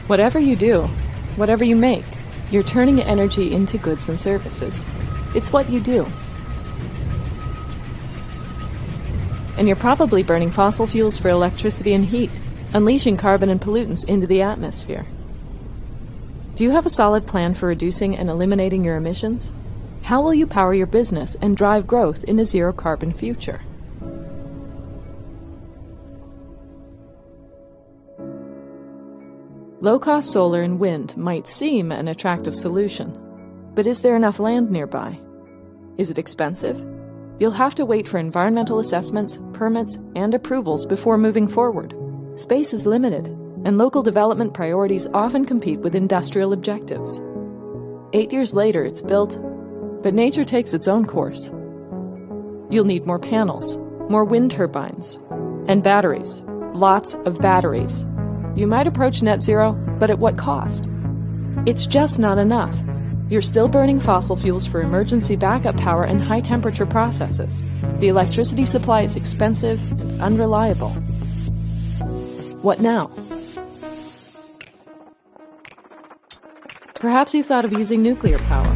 Whatever you do, whatever you make, you're turning energy into goods and services. It's what you do. And you're probably burning fossil fuels for electricity and heat, unleashing carbon and pollutants into the atmosphere. Do you have a solid plan for reducing and eliminating your emissions? How will you power your business and drive growth in a zero-carbon future? Low-cost solar and wind might seem an attractive solution, but is there enough land nearby? Is it expensive? You'll have to wait for environmental assessments, permits, and approvals before moving forward. Space is limited, and local development priorities often compete with industrial objectives. 8 years later, it's built, but nature takes its own course. You'll need more panels, more wind turbines, and batteries. Lots of batteries. You might approach net zero, but at what cost? It's just not enough. You're still burning fossil fuels for emergency backup power and high-temperature processes. The electricity supply is expensive and unreliable. What now? Perhaps you thought of using nuclear power,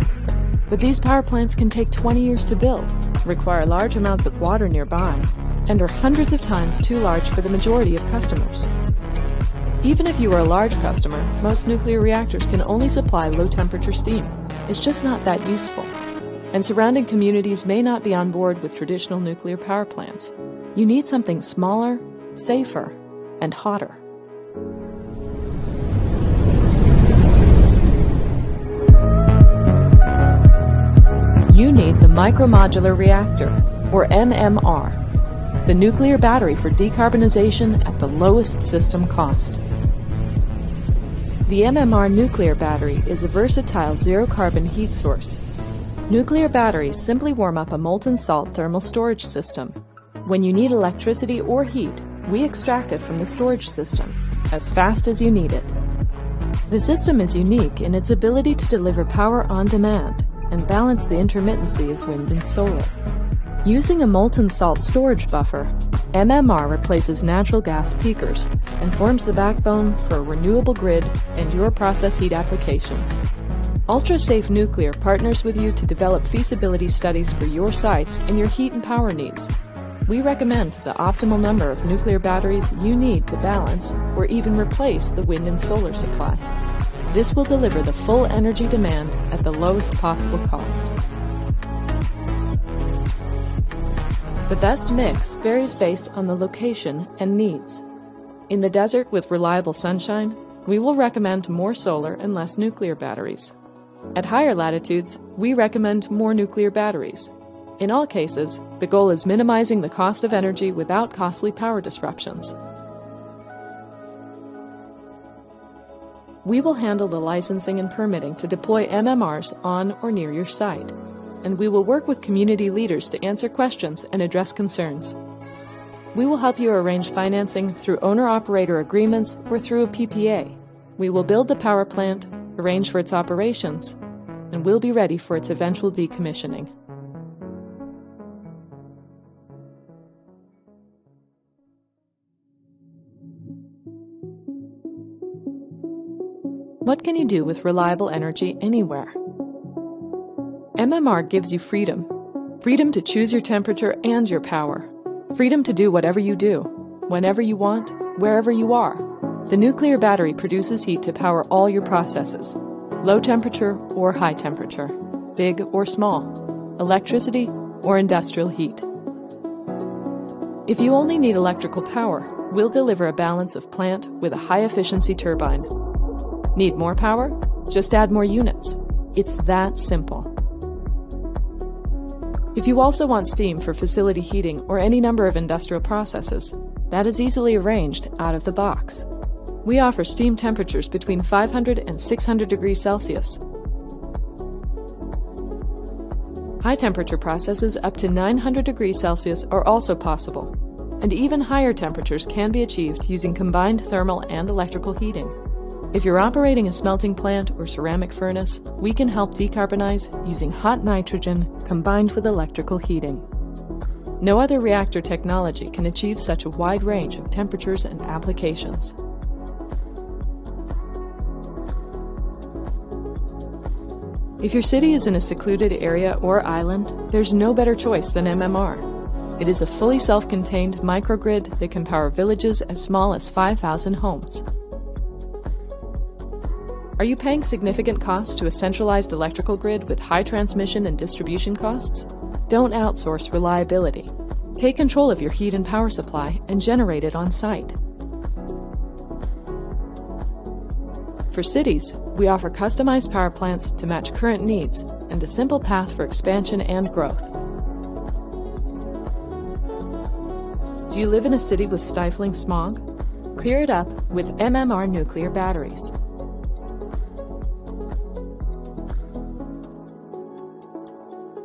but these power plants can take 20 years to build, require large amounts of water nearby, and are hundreds of times too large for the majority of customers. Even if you are a large customer, most nuclear reactors can only supply low-temperature steam. It's just not that useful. And surrounding communities may not be on board with traditional nuclear power plants. You need something smaller, safer, and hotter. You need the Micromodular Reactor, or MMR, the nuclear battery for decarbonization at the lowest system cost. The MMR nuclear battery is a versatile zero-carbon heat source. Nuclear batteries simply warm up a molten salt thermal storage system. When you need electricity or heat, we extract it from the storage system, as fast as you need it. The system is unique in its ability to deliver power on demand and balance the intermittency of wind and solar. Using a molten salt storage buffer, MMR replaces natural gas peakers and forms the backbone for a renewable grid and your process heat applications. UltraSafe Nuclear partners with you to develop feasibility studies for your sites and your heat and power needs. We recommend the optimal number of nuclear batteries you need to balance or even replace the wind and solar supply. This will deliver the full energy demand at the lowest possible cost. The best mix varies based on the location and needs. In the desert with reliable sunshine, we will recommend more solar and less nuclear batteries. At higher latitudes, we recommend more nuclear batteries. In all cases, the goal is minimizing the cost of energy without costly power disruptions. We will handle the licensing and permitting to deploy MMRs on or near your site, and we will work with community leaders to answer questions and address concerns. We will help you arrange financing through owner-operator agreements or through a PPA. We will build the power plant, arrange for its operations, and we'll be ready for its eventual decommissioning. What can you do with reliable energy anywhere? MMR gives you freedom. Freedom to choose your temperature and your power. Freedom to do whatever you do, whenever you want, wherever you are. The nuclear battery produces heat to power all your processes, low temperature or high temperature, big or small, electricity or industrial heat. If you only need electrical power, we'll deliver a balance of plant with a high-efficiency turbine. Need more power? Just add more units. It's that simple. If you also want steam for facility heating or any number of industrial processes, that is easily arranged out of the box. We offer steam temperatures between 500 and 600 degrees Celsius. High-temperature processes up to 900 degrees Celsius are also possible, and even higher temperatures can be achieved using combined thermal and electrical heating. If you're operating a smelting plant or ceramic furnace, we can help decarbonize using hot nitrogen combined with electrical heating. No other reactor technology can achieve such a wide range of temperatures and applications. If your city is in a secluded area or island, there's no better choice than MMR. It is a fully self-contained microgrid that can power villages as small as 5,000 homes. Are you paying significant costs to a centralized electrical grid with high transmission and distribution costs? Don't outsource reliability. Take control of your heat and power supply and generate it on site. For cities, we offer customized power plants to match current needs and a simple path for expansion and growth. Do you live in a city with stifling smog? Clear it up with MMR nuclear batteries.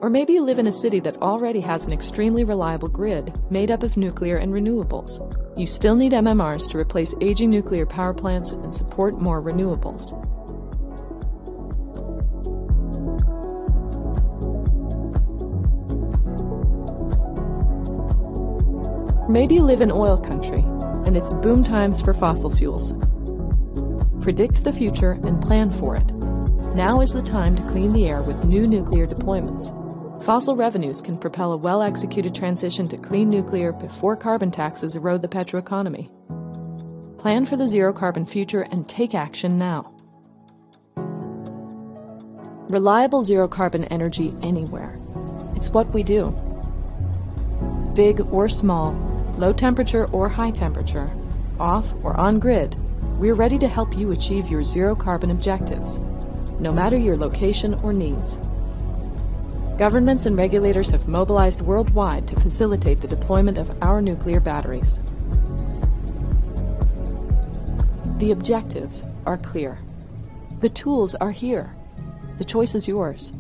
Or maybe you live in a city that already has an extremely reliable grid made up of nuclear and renewables. You still need MMRs to replace aging nuclear power plants and support more renewables. Maybe you live in oil country, and it's boom times for fossil fuels. Predict the future and plan for it. Now is the time to clean the air with new nuclear deployments. Fossil revenues can propel a well-executed transition to clean nuclear before carbon taxes erode the petroeconomy. Plan for the zero-carbon future and take action now. Reliable zero-carbon energy anywhere. It's what we do. Big or small, low temperature or high temperature, off or on grid, we're ready to help you achieve your zero-carbon objectives, no matter your location or needs. Governments and regulators have mobilized worldwide to facilitate the deployment of our nuclear batteries. The objectives are clear. The tools are here. The choice is yours.